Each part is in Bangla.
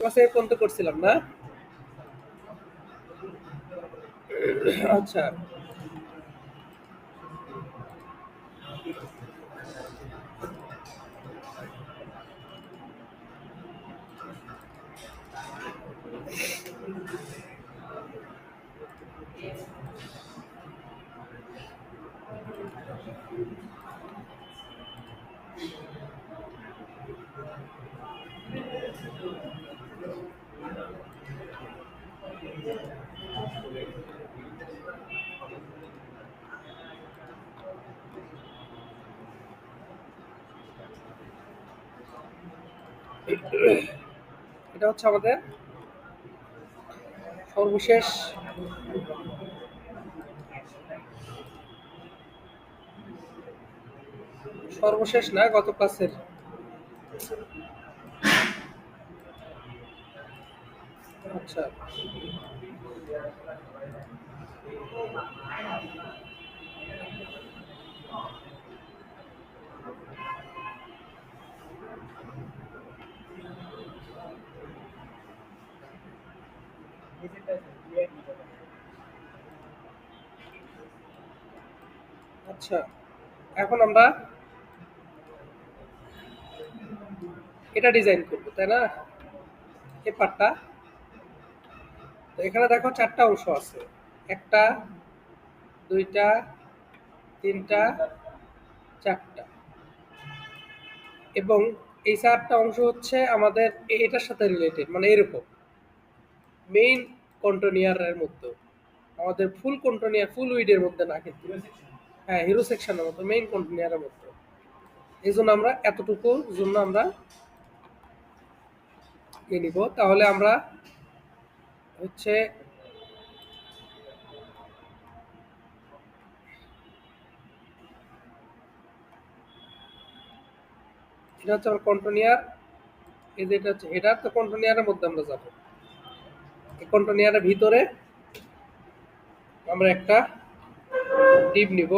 ক্লাসে পর্যন্ত করছিলাম না। আচ্ছা, এটা হচ্ছে আমাদের সর্বশেষ সর্বশেষ না, গত ক্লাসের। আচ্ছা, আচ্ছা, এখন আমরা এটা ডিজাইন করব, তাই না? এই পার্টটা। তো এখানে দেখো চারটা অংশ আছে। একটা, দুইটা, তিনটা, চারটা। এবং এই চারটা অংশ হচ্ছে আমাদের এটার সাথে রিলেটেড, মানে এরকম মেইন কন্টিনিউয়ারের মধ্যে। আমাদের ফুল কন্টিনিউয়ার ফুল উইডের মধ্যে না কিন্তু। হ্যাঁ, হিরো সেকশনের মতো মেইন কন্টিনিউয়ারের মধ্যে। এই জন্য আমরা এতটুকুর জন্য আমরা নিব। তাহলে আমরা হচ্ছে এটা হচ্ছে আমার কন্টিনিউয়ার। এই যে এটা হচ্ছে হেডার, তো কন্টিনিউয়ারের মধ্যে আমরা যাব। এই কন্টিনিউয়ারের ভিতরে আমরা একটা ডিপ নিব।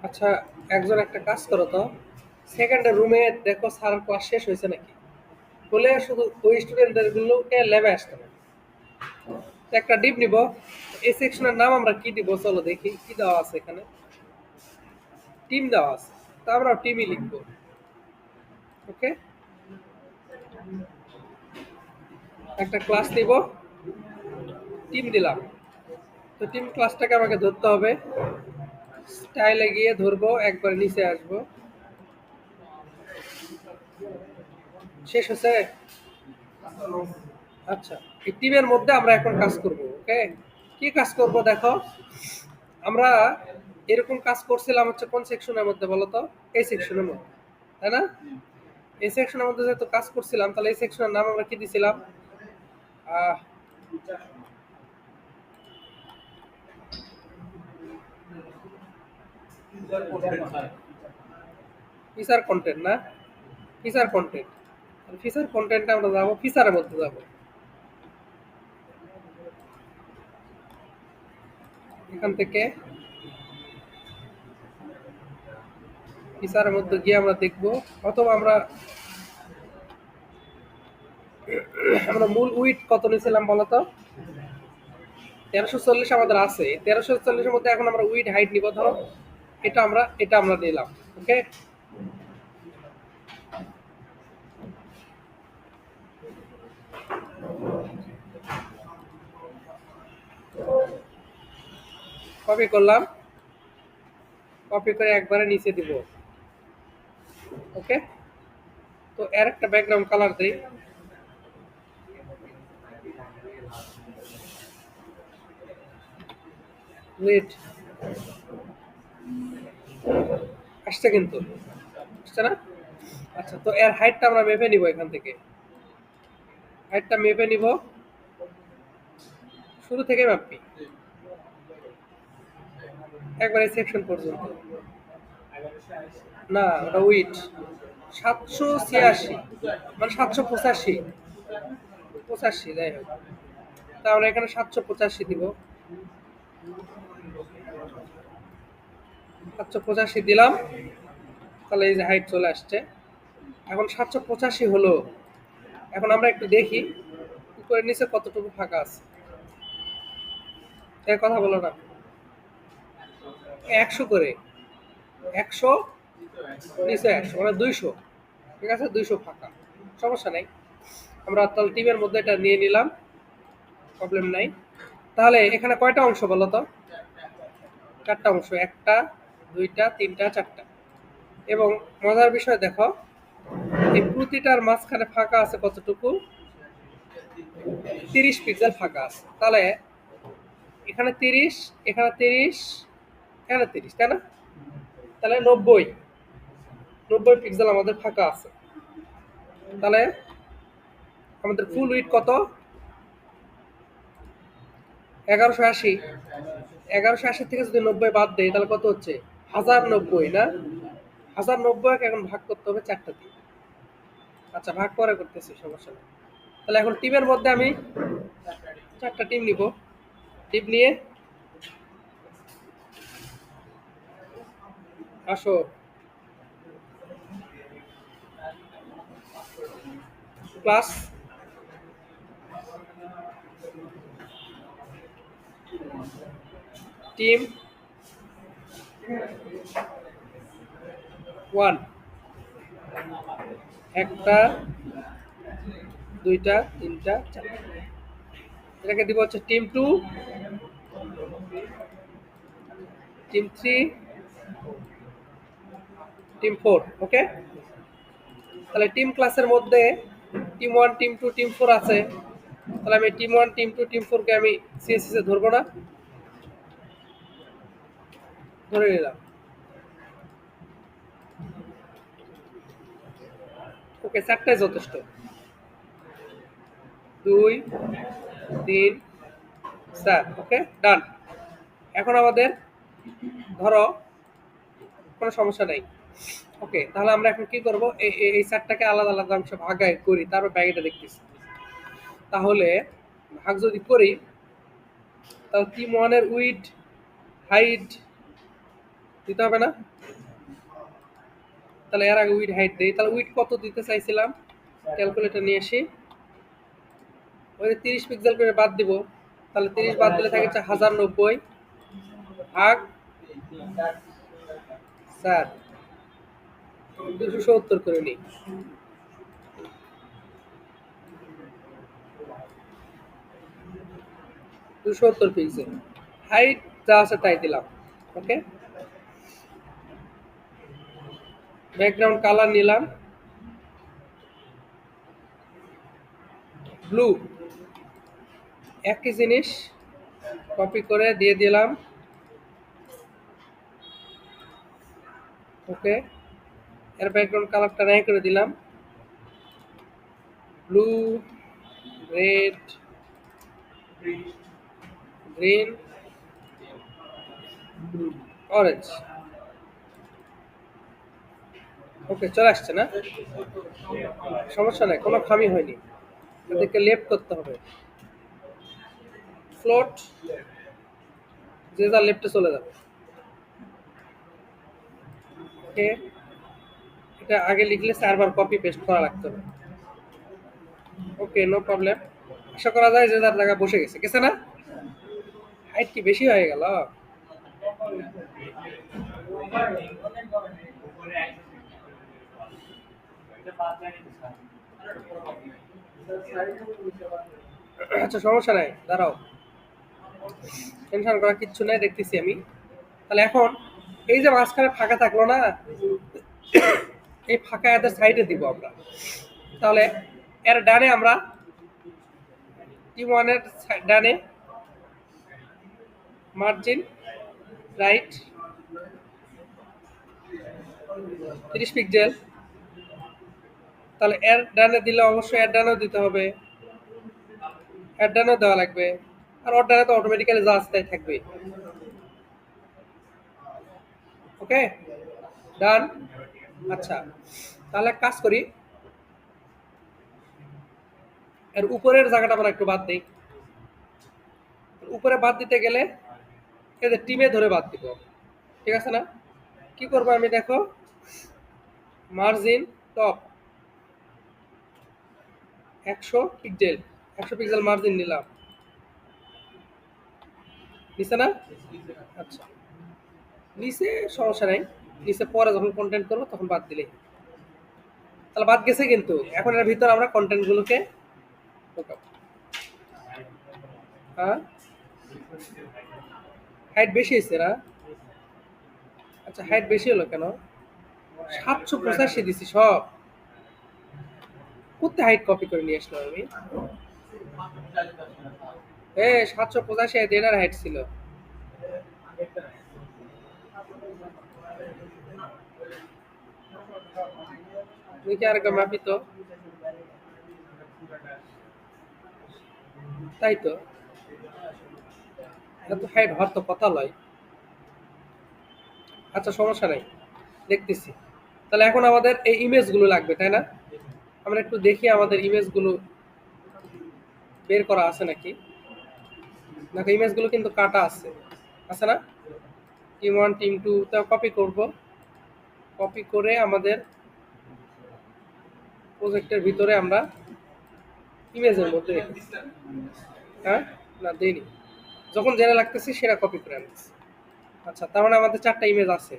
আচ্ছা, একজন একটা কাজ করো তো, সেকেন্ডের রুমে দেখো স্যার ক্লাস শেষ হয়েছে নাকি, বলে শুধু ওই স্টুডেন্টদের গুলোকে ল্যাবে আসতে হবে। তো একটা ডিপ নিব। এই সেকশনের নাম আমরা কি দিব, চলো দেখি কি দেওয়া আছে এখানে। টিম দেওয়া আছে, তো আমরা টিমই লিখবো। ওকে, একটা ক্লাস নিব, টিম দিলাম। তো টিম ক্লাসটাকে আমাকে ধরতে হবে। স্টাইলে গিয়ে ধরবো, একবার নিচে আসবো। শেষ হচ্ছে। আচ্ছা, এই টিমের মধ্যে আমরা এখন কাজ করব। ওকে, কি কাজ করব দেখো। আমরা এরকম কাজ করছিলাম হচ্ছে কোন সেকশনের মধ্যে বলো তো? এই সেকশনের মধ্যে, তাই না? এই সেকশনের মধ্যে যেহেতু কাজ করছিলাম, তাহলে এই সেকশনের নাম আমরা কি দিছিলাম? আহ ফিচার কন্টেন্ট না? Feature content. ফিচার কন্টেন্টে আমরা যাবো, ফিচারের মধ্যে যাবো। এখান থেকে ফিচারের মধ্যে গিয়ে আমরা দেখবো, অথবা আমরা আমরা মূল উইড কত নিয়েছিলাম বলতো? 1340 আমাদের আছে। 1340-এর মধ্যে এখন আমরা উইড হাইট নিব ধরো। এটা আমরা নিলাম। ওকে, কপি করলাম, কপি করে একবারে নিচে দিব। ওকে, তো এর একটা ব্যাকগ্রাউন্ড কালার দেই। ওয়েট, আসছে কিন্তু, আসছে না? আচ্ছা, তো এর হাইটটা আমরা মেপে নিব এখান থেকে। হাইটটা মেপে নিব, শুরু থেকে মাপি একবারে সেকশন পর্যন্ত। না, ওটা উইট 786, মানে 785, 85 যাই হোক। তা আমরা এখানে 785 দিব। 785 দিলাম, তাহলে এই যে হাইট চলে আসছে। এখন 785 হলো। এখন আমরা একটু দেখি উপরে নিচে কতটুকু ফাঁকা আছে। এর কথা বলো না, 100 করে, 100 নিচে 100 মানে 200। ঠিক আছে, 200 ফাঁকা, সমস্যা নাই। আমরা তাহলে টিমের মধ্যে এটা নিয়ে নিলাম, প্রবলেম নাই। তাহলে এখানে কয়টা অংশ বলো তো? 4টা অংশ, 1টা 2টা 3টা 4টা। এবং মজার বিষয় দেখো, এই প্রতিটার মাঝখানে ফাঁকা আছে কতটুকু? 30 পিক্সেল ফাঁকা আছে। তাহলে এখানে 30, এখানে 30, এখানে 30, তাই না? তাহলে 90 পিক্সেল আমাদের ফাঁকা আছে। তাহলে আমাদের ফুল উইডথ কত? 1180। 1180 থেকে যদি 90 বাদ দেয় তাহলে কত হচ্ছে? 1090, না? 1090 এখন ভাগ করতে হবে 4টা দিয়ে। আচ্ছা, ভাগ করে করতেছি, সমস্যা নেই। তাহলে এখন টিমের মধ্যে আমি 4টা টিম নিব। টিম নিয়ে আসো, প্লাস টিম 1, 1টা 2টা 3টা 4টা। এটাকে দিব হচ্ছে টিম 2, টিম 3, টিম 4। ওকে, তাহলে টিম ক্লাসের মধ্যে টিম 1, টিম 2, টিম 4 আছে। তাহলে আমি টিম 1, টিম 2, টিম 4 কে আমি সিএসএস এ ধরবো না? ধরে নিলাম। ওকে, 4টাই যথেষ্ট। 2, 3, 4। ওকে, ডান। এখন আমাদের ধরো কোনো সমস্যা নাই। ওকে, তাহলে আমরা এখন কি করব? এই 4টাকে আলাদা আলাদা অংশে ভাগাই করি, তারপর ব্যাগটা দেখতেছি। তাহলে ভাগ যদি করি, তাহলে টিম 1 এর উইড হাইট দিতে হবে না? তাহলে এর আগে উইড হাইট দেই। তাহলে উইড কত দিতে চাইছিলাম? ক্যালকুলেটর নিয়ে আসি। ওই 30 পিক্সেল করে বাদ দিব। তাহলে 30 বাদ দিলে থাকে 1090 ভাগ 4, 270 করে নিই। 270 পিক্সেল হাইট যা আছে তাই দিলাম। ওকে, ব্যাকগ্রাউন্ড কালার নিলাম ব্লু। একই জিনিস কপি করে দিয়ে দিলাম। ওকে, এর ব্যাকগ্রাউন্ড কালারটা নাই করে দিলাম ব্লু, রেড, গ্রিন, অরেঞ্জ। ওকে, চলে আসছে না? সমস্যা নাই, কোনো খামি হয়নি। এদেরকে লেফট করতে হবে, ফ্লোট, যে যার লেফটে চলে যাবে। ওকে, এটা আগে লিখলে 4বার কপি পেস্ট করা লাগতো না। ওকে, নো প্রবলেম। আশা করা যায় যে যার জায়গায় বসে গেছে, গেছে না? হাইট কি বেশি হয়ে গেল? আচ্ছা, সমস্যা নাই, দাঁড়াও, টেনশন করার কিচ্ছু নাই, দেখতেছি আমি। তাহলে এখন এই যে মাঝখানে ফাঁকা থাকলো না, এই ফাঁকা এদের সাইডে দিব আমরা। তাহলে এর ডানে আমরা টিম 1 এর ডানে মার্জিন রাইট 30 পিক্সেল। তাহলে এর ডানে দিলে অবশ্যই এর ডানেও দিতে হবে, এর ডানেও দেওয়া লাগবে। আর ওর ডানে তো অটোমেটিক্যালি যা আছে তাই থাকবে। ওকে, ডান। আচ্ছা, তাহলে এক কাজ করি, এর উপরের জায়গাটা আমরা একটু বাদ দিই। উপরে বাদ দিতে গেলে এদের টিমে ধরে বাদ দিব, ঠিক আছে না? কি করবো আমি দেখো, margin top 100 pixel, 100 pixel margin নিলাম, নিচে না? আচ্ছা, নিচে সমস্যা নাই, নিচে পরে যখন কন্টেন্ট করবো তখন বাদ দিলেই। তাহলে বাদ গেছে, কিন্তু এখন এর ভিতর আমরা কন্টেন্ট গুলোকে ঢোকাবো। হ্যাঁ, হাইট বেশি হয়েছে না? আচ্ছা, হাইট বেশি হলো কেন? 785 দিছি সব, কোথায় হাইট কপি করে নিয়ে আসলাম আমি? 785 এটার হাইট ছিল। তুই কি আর মাপি তো? তাই তো, এত হাইট হওয়ার তো কথা লয়। আচ্ছা, সমস্যা নাই, দেখতেছি। তাহলে এখন আমাদের এই ইমেজগুলো লাগবে, তাই না? আমরা একটু দেখি আমাদের ইমেজগুলো বের করা আছে নাকি। দেখো, ইমেজগুলো কিন্তু কাটা আছে, আছে না? টিম 1 টিম 2 তা কপি করব, কপি করে আমাদের প্রজেক্টের ভিতরে আমরা ইমেজের মধ্যে রেখেছি। হ্যাঁ, না দেইনি, যখন যেটা লাগতেছি সেটা কপি করে আনতেছি। আচ্ছা, তার মানে আমাদের 4টা ইমেজ আছে।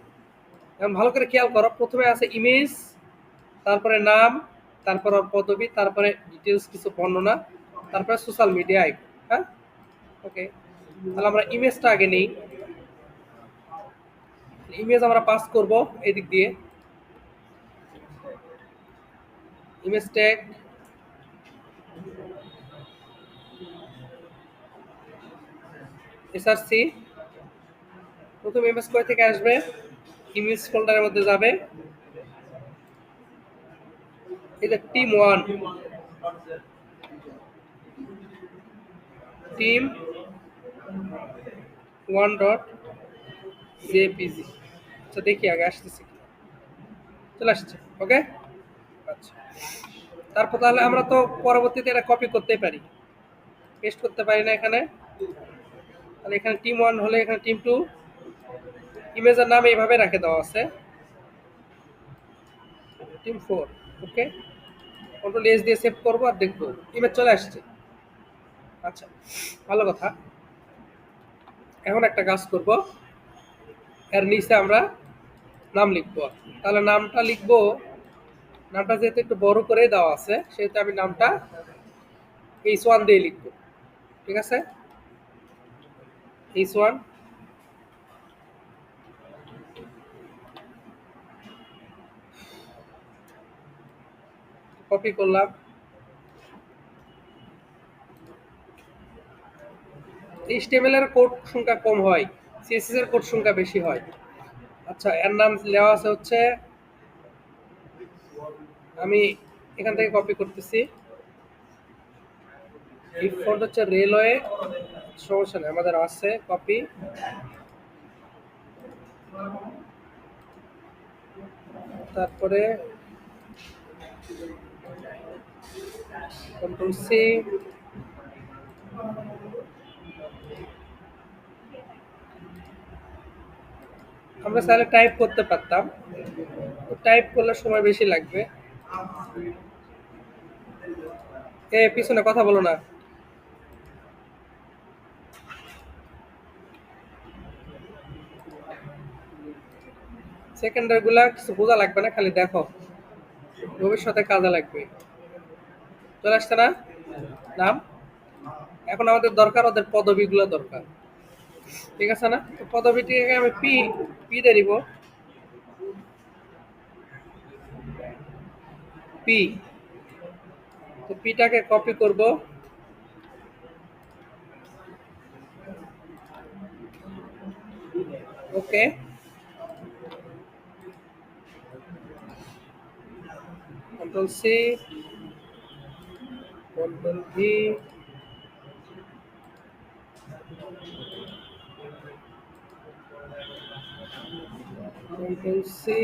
এখন ভালো করে খেয়াল করো, প্রথমে আছে ইমেজ, তারপরে নাম, তারপর পদবি, তারপরে ডিটেলস কিছু বর্ণনা, তারপরে সোশ্যাল মিডিয়া আইকন। হ্যাঁ, ওকে। তাহলে আমরা ইমেজটা আগে নেই। ইমেজ আমরা পাস করব এদিক দিয়ে, ইমেজ ট্যাগ, এসআরসি। প্রথম ইমেজ কয় থেকে আসবে? ইমেজ ফোল্ডারের মধ্যে যাবে, এই যে টিম 1, টিম 1 ডট জেপিজি। আচ্ছা, দেখি আগে আসতেছি, চলে আসছে। ওকে, আচ্ছা। তারপর তাহলে আমরা তো পরবর্তীতে এটা কপি করতেই পারি, পেস্ট করতে পারি না এখানে। তাহলে এখানে টিম 1 হলে এখানে টিম 2, ইমেজের নাম এইভাবে রেখে দেওয়া আছে, টিম 4। ওকে, কন্ট্রোল এস দিয়ে সেভ করবো আর দেখবো ইমেজ চলে আসছে। আচ্ছা, ভালো কথা। এখন একটা কাজ করব, এর নিচে আমরা নাম লিখবো। তাহলে নামটা লিখবো, নামটা যেহেতু একটু বড় করে দেওয়া আছে সেহেতু আমি নামটা H1 দিয়ে লিখবো। ঠিক আছে, H1, কপি করলাম। HTML এর কোড সংখ্যা কম হয়, CSS এর কোড সংখ্যা বেশি হয়। আচ্ছা, এর নাম দেওয়া আছে হচ্ছে, আমি এখান থেকে কপি করতেছি, এই ফন্ট হচ্ছে রেলওয়ে, সমস্যা নেই, আমাদের আছে কপি। তারপরে কন্ট্রোল সি, আমরা চাইলে টাইপ করতে পারতাম, টাইপ করলে সময় বেশি লাগবে। পিছনে কথা বলো না। সেকেন্ডার গুলা কিছু বোঝা লাগবে না, খালি দেখো, ভবিষ্যতে কাজে লাগবে। চলে আসছে না নাম? এখন আমাদের দরকার ওদের পদবিগুলো দরকার, ঠিক আছে না? তো পদবিটিকে আমি পি পি দিয়ে দিব, পি। তো পিটাকে কপি করব, okay, control C, control V, control C,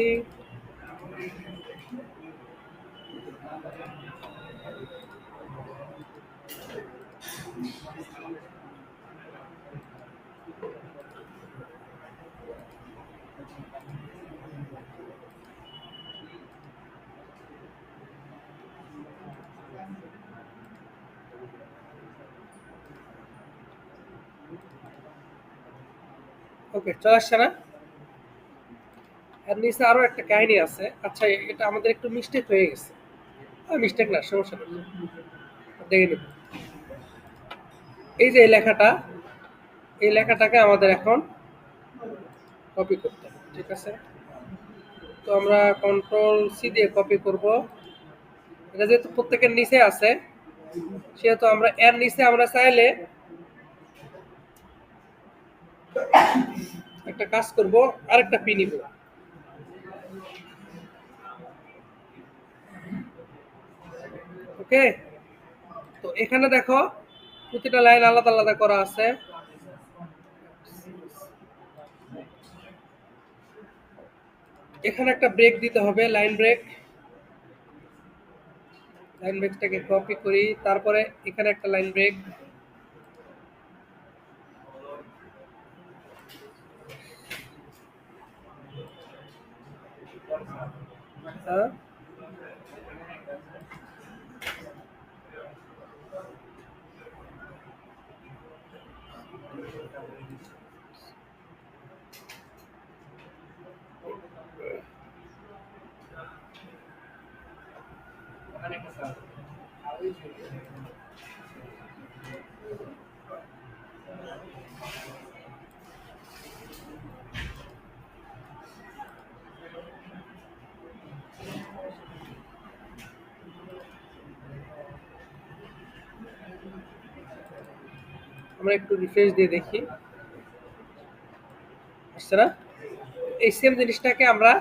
okay, চলে আসছে না? এর নিচে আরো একটা কাহিনী আছে। আচ্ছা, এটা আমাদের একটু মিস্টেক হয়ে গেছে। মিস্টেক না, সমস্যা নেই, দেখে নিব। এই যে এই লেখাটাকে আমাদের এখন কপি করতে হবে, ঠিক আছে? তো আমরা কন্ট্রোল সি দিয়ে কপি করব। এটা যেহেতু প্রত্যেকের নিচে আছে, সেহেতু আমরা এর নিচে আমরা চাইলে একটা কাজ করব, আরেকটা পি নিব। ওকে, তো এখানে দেখো প্রতিটা লাইন আলাদা আলাদা করা আছে। এখানে একটা ব্রেক দিতে হবে, লাইন ব্রেক। লাইন ব্রেকটাকে কপি করি, তারপরে এখানে একটা লাইন ব্রেক। হ্যাঁ, আমরা একটু রিফ্রেশ দিয়ে দেখি, আসছে না? এই সেম জিনিসটাকে আমরা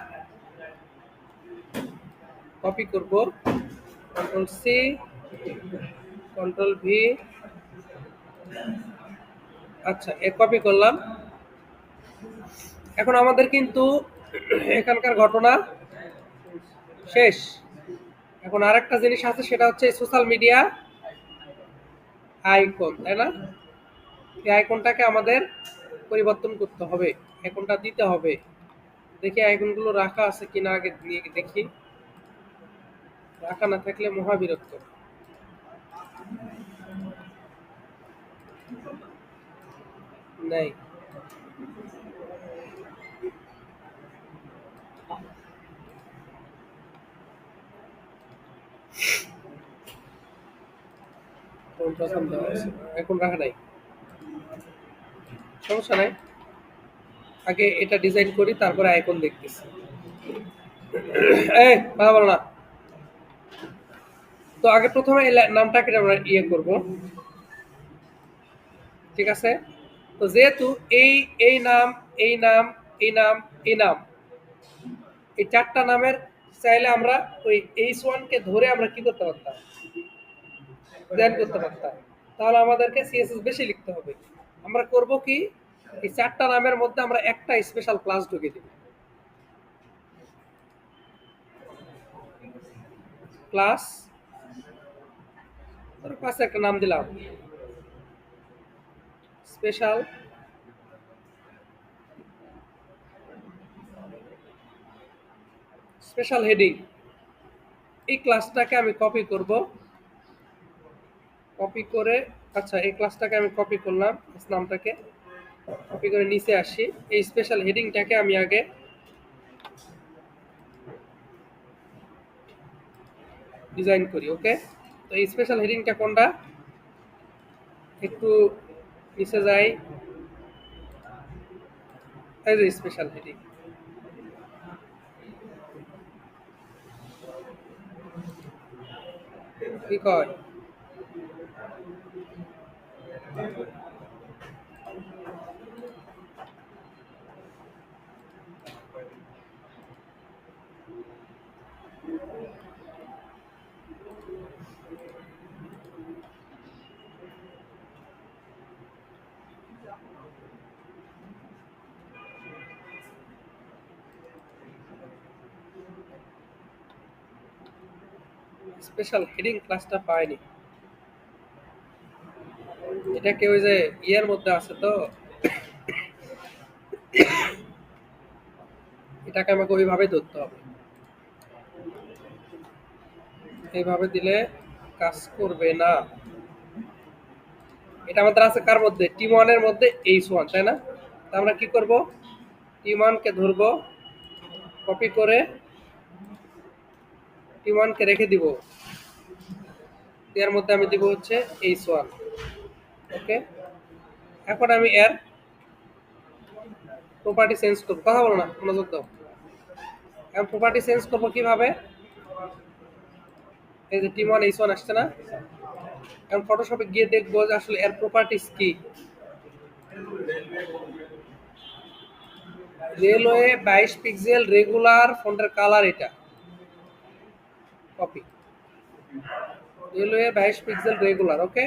কপি করব, কন্ট্রোল সি, কন্ট্রোল ভি। আচ্ছা, এ কপি করলাম। এখন আমাদের কিন্তু এখানকার ঘটনা শেষ। এখন আরেকটা জিনিস আছে, সেটা হচ্ছে সোশ্যাল মিডিয়া আইকন, তাই না? এই আইকনটাকে আমাদের পরিবর্তন করতে হবে, আইকনটা দিতে হবে। দেখি আইকনগুলো রাখা আছে কিনা, আগে দিয়ে দেখি। রাখা না থাকলে মহাবিরক্ত। নাই। প্রথম দেওয়া আছে, এখন রাখা নাই, সমস্যা নাই। আগে এটা ডিজাইন করি, তারপরে আইকন দেখতেছি। এই কথা বলো না। তো আগে প্রথমে এই নামটাকে আমরা ইয়ে করব, ঠিক আছে? তো যেহেতু এই এই নাম, এই নাম, এই নাম, এই নাম, এই চারটা নামের চাইলে আমরা ওই H1 কে ধরে আমরা কি করতে পারতাম, ডিজাইন করতে পারতাম। তাহলে আমাদেরকে সিএসএস বেশি লিখতে হবে। আমরা করব কি, এই চারটা নামের মধ্যে আমরা একটা স্পেশাল ক্লাস ঢুকে দেব। ক্লাস, ক্লাসে একটা নাম দিলাম স্পেশাল স্পেশাল হেডিং। এই ক্লাসটাকে আমি কপি করব, কপি করে, আচ্ছা এই ক্লাসটাকে আমি কপি করলাম, নামটাকে কপি করে নিচে আসি। এই স্পেশাল হেডিংটাকে আমি আগে ডিজাইন করি। ওকে, তো এই স্পেশাল হেডিংটা কোনটা, একটু নিচে যাই। এই যে স্পেশাল হেডিং, কি কয়? স্পেশাল হেডিং ক্লাসটা পাইনি। এটা কি ওই যে ইয়ের মধ্যে আছে? তো এটাকে আমাকে ওইভাবে ধরতে হবে, এইভাবে দিলে কাজ করবে না। এটা আমাদের আছে কার মধ্যে, টিম ওয়ানের মধ্যে H1, তাই না? আমরা কি করব, T1 কে ধরবো, কপি করে T1 কে রেখে দিব, এর মধ্যে আমি দিব হচ্ছে H1। ওকে, এখন আমি এর প্রপার্টি চেঞ্জ করব, কথা বলো না, মনোযোগ দাও। এখন প্রপার্টি চেঞ্জ করব কিভাবে, এই যে T1 H1 আসছে না, এখন ফটোশপে গিয়ে দেখবো যে আসলে এর প্রপার্টিস কি। রেলওয়ে 22 পিক্সেল রেগুলার ফন্টের কালার, এটা কপি, রেলওয়ে 22 পিক্সেল রেগুলার। ওকে,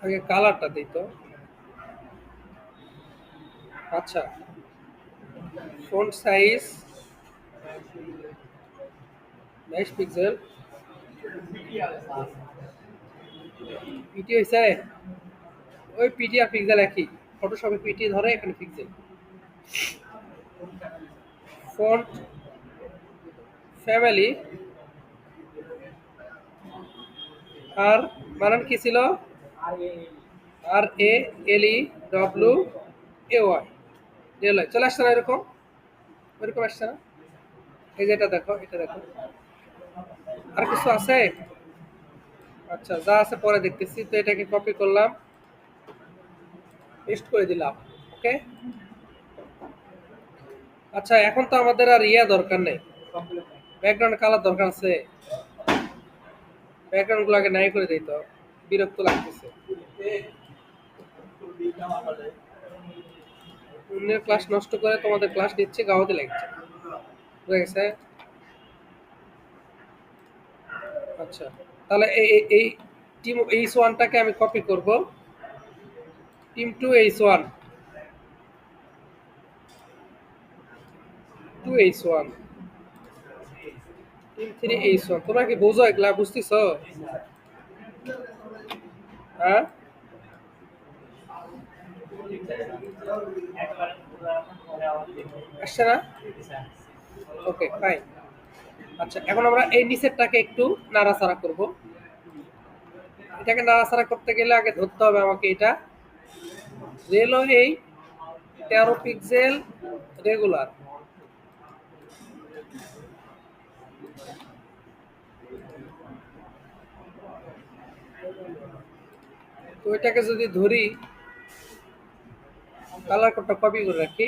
আগে কালারটা দিই তো। আচ্ছা, ফন্ট সাইজ 22 পিক্সেল, পিটি হয়েছে, ওই পিটি আর পিক্সেল একই, ফটোশপে পিটি ধরে, এখানে পিক্সেল। ফন্ট ফ্যামিলি আর বানান কি ছিল, RALEWAY, রেলওয়ে। চলে আসছে না এরকম, এরকম আসছে না, এই যে এটা দেখো, এটা দেখো। আর কিছু আছে, আচ্ছা যা আছে পরে দেখতেছি। তো এটাকে কপি করলাম, পেস্ট করে দিলাম। ওকে, আচ্ছা এখন তো আমাদের আর ইয়া দরকার নেই, ব্যাকগ্রাউন্ড কালার দরকার আছে, ব্যাকগ্রাউন্ড গুলো আগে নাই করে দিই তো, বিরক্ত লাগতেছে। অন্যের ক্লাস নষ্ট করে তোমাদের ক্লাস নিচ্ছে, গাওয়াতে লাগছে, বুঝা গেছে। আচ্ছা, তাহলে এই টিম H1টাকে আমি কপি করব, team 2 H1, 2 H1, team 3 H1। তোমরা কি বোঝো এগুলা, বুঝতেছো? হ্যাঁ, আসছে না? Okay fine. আচ্ছা, এখন আমরা এই নিচেরটাকে একটু নাড়াচাড়া করব। এটাকে নাড়াচাড়া করতে গেলে আগে ধরতে হবে আমাকে এটা রেলওয়ে 13 পিক্সেল রেগুলার। তো এটাকে যদি ধরি, কালার কোডটা কপি করে রাখি,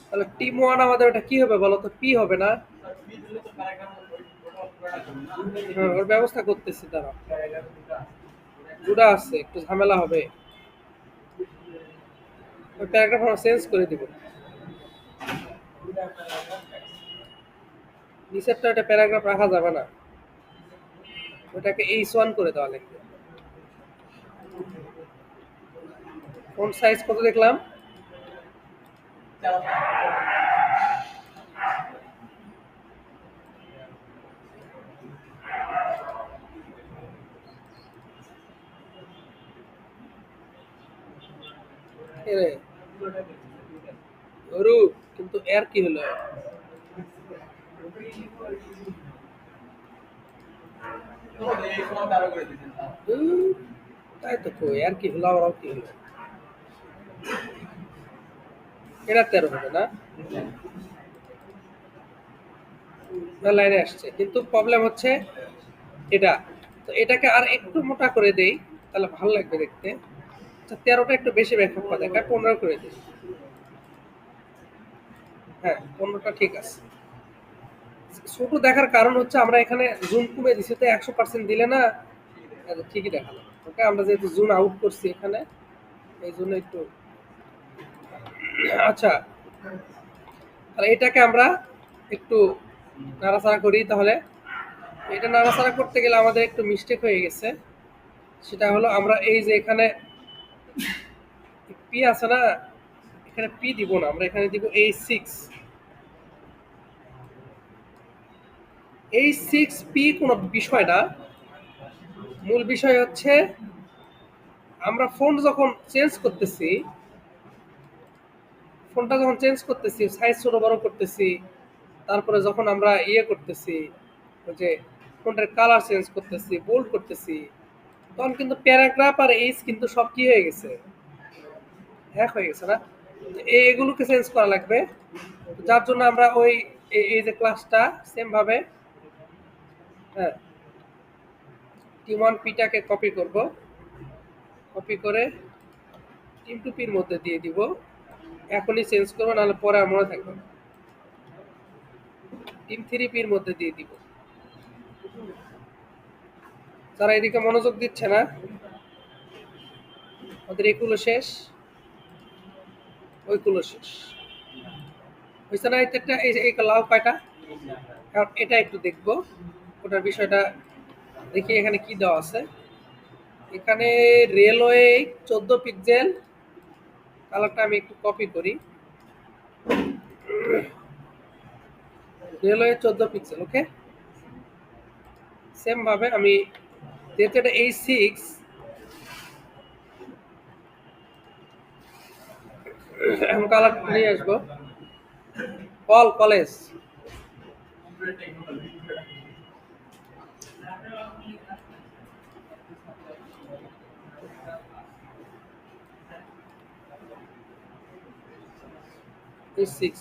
তাহলে টিম 1 আমাদের ওটা কি হবে বলো তো, পি হবে না? হ্যাঁ, ওর ব্যবস্থা করতেছি, তারা দুটা আছে, একটু ঝামেলা হবে। ওই প্যারাগ্রাফ আমরা চেঞ্জ করে দিব, নিচেরটা ওটা প্যারাগ্রাফ রাখা যাবে না, ওটাকে H1 করে দেওয়া লাগবে। ফন্ট সাইজ কত দেখলাম, এরে ওরু, কিন্তু এর কি হলো, উম, তাই তো কই, আর কি হলো, আবার কি হলো, এটা 13 হবে না, লাইনে আসছে, কিন্তু প্রবলেম হচ্ছে এটা। তো এটাকে আর একটু মোটা করে দেই, তাহলে ভালো লাগবে দেখতে। আচ্ছা, 13টা একটু বেশি ব্যাখ্যা দেখায়, 15 করে দিই। হ্যাঁ, 15টা ঠিক আছে। ছোট দেখার কারণ হচ্ছে আমরা এখানে জুম কমে দিছি, তো 100% দিলে না ঠিকই দেখালো। ওকে, আমরা যেহেতু জুম আউট করছি এখানে, এই জন্য একটু। আচ্ছা, তাহলে এটাকে আমরা একটু নাড়াচাড়া করি তাহলে। এটা নাড়াচাড়া করতে গেলে আমাদের একটু মিস্টেক হয়ে গেছে, সেটা হলো আমরা এই যে এখানে পি আছে না, এখানে পি দিব না, আমরা এখানে দিব H6। H6 পি কোনো বিষয় না, মূল বিষয় হচ্ছে আমরা ফন্ট যখন চেঞ্জ করতেছি, ফোনটা যখন চেঞ্জ করতেছি, সাইজ ছোট বড় করতেছি, তারপরে যখন আমরা ইয়ে করতেছি, ওই যে ফন্টের কালার চেঞ্জ করতেছি, বোল্ড করতেছি, তখন কিন্তু প্যারাগ্রাফ আর এইজ কিন্তু সব কি হয়ে গেছে, হ্যাক হয়ে গেছে না? এগুলোকে চেঞ্জ করা লাগবে। যার জন্য আমরা ওই এই যে ক্লাসটা সেম ভাবে, হ্যাঁ, T1P-টাকে কপি করব, কপি করে Team2P-র মধ্যে দিয়ে দিব। এখনই চেঞ্জ করবো, নাহলে পরে আর মনে থাকবে না। Team3P-র মধ্যে দিয়ে দিব। যারা এদিকে মনোযোগ দিচ্ছে না, ওদের এগুলো শেষ, ওইগুলো শেষ হয়েছে না? এটা এই লাল কয়টা, এখন এটা একটু দেখবো ওটার বিষয়টা। দেখি এখানে কি দেওয়া আছে। এখানে রেলওয়ে 14 পিক্সেল, কালারটা আমি একটু কপি করি। রেলওয়ে 14 পিক্সেল, ওকে। সেম ভাবে আমি যেহেতু এটা A6, এখন কালার নিয়ে আসবো। অল কলেজ, A6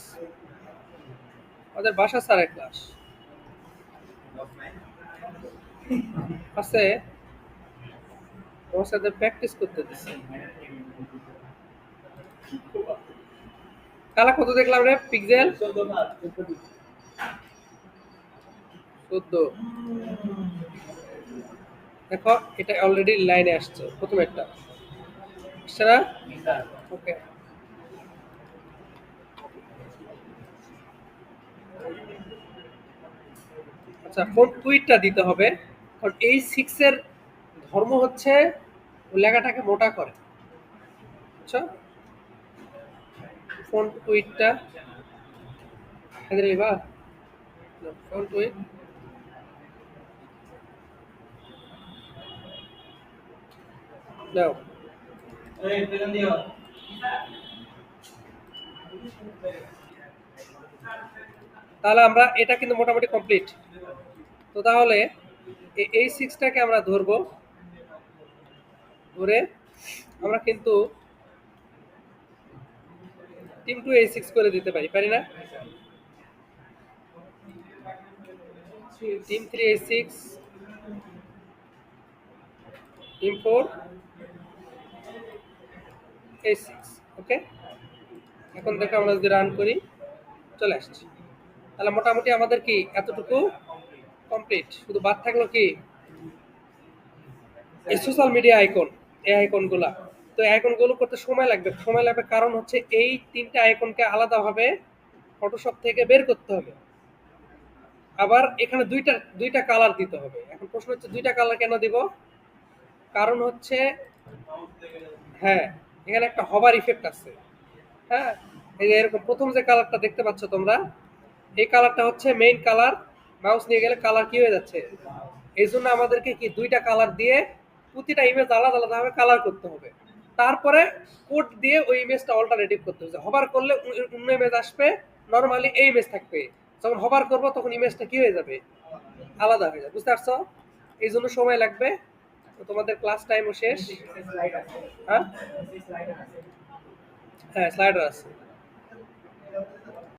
আমাদের ভাষা স্যারের ক্লাস আছে, ওর সাথে প্র্যাকটিস করতে দিচ্ছে। কালার কত দেখলাম রে পিক্সেল? 14। দেখো এটা অলরেডি লাইনে আসছে, প্রথম একটা আসছে না? ওকে, আচ্ছা ফোন টুইটটা দিতে হবে, কারণ A6 এর ধর্ম হচ্ছে লেখাটাকে মোটা করে। আচ্ছা, ফোন টুইটটা বা ফোন টুইট নাও। তাহলে আমরা এটা কিন্তু মোটামুটি কমপ্লিট। তো তাহলে এই সিক্সটাকে আমরা ধরবো, ধরে আমরা কিন্তু Team2 A6 করে দিতে পারি, পারি না? Team3 A6, Team4 A6, ওকে। এখন দেখো আমরা যদি রান করি, চলে আসছে। তাহলে মোটামুটি আমাদের কি এতটুকু কমপ্লিট, শুধু বাদ থাকলো কি এই সোশ্যাল মিডিয়া আইকন, এই আইকনগুলা। তো আইকনগুলো করতে সময় লাগবে, কারণ হচ্ছে এই তিনটা আইকনকে আলাদাভাবে ফটোশপ থেকে বের করতে হবে। আবার এখানে দুইটা দুইটা কালার দিতে হবে। এখন প্রশ্ন হচ্ছে দুইটা কালার কেন দিব? কারণ হচ্ছে, হ্যাঁ, এখানে একটা হবার ইফেক্ট আছে। হ্যাঁ, এই যে এরকম প্রথম যে কালারটা দেখতে পাচ্ছ তোমরা, এই কালারটা হচ্ছে মেইন কালার। মাউস নিয়ে গেলে কালার কি হয়ে যাচ্ছে, এই জন্য আমাদেরকে কি দুইটা কালার দিয়ে প্রতিটা ইমেজ আলাদা আলাদাভাবে কালার করতে হবে। তারপরে কোড দিয়ে ওই ইমেজটা অল্টারনেটিভ করতে হবে। হবার করলে অন্য ইমেজ আসবে, নর্মালি এই ইমেজ থাকবে। যখন হবার করবো তখন ইমেজটা কি হয়ে যাবে, আলাদা হয়ে যাবে। বুঝতে পারছো? এই জন্য সময় লাগবে। তো তোমাদের ক্লাস টাইমও শেষ। হ্যাঁ, হ্যাঁ, স্লাইডার আছে।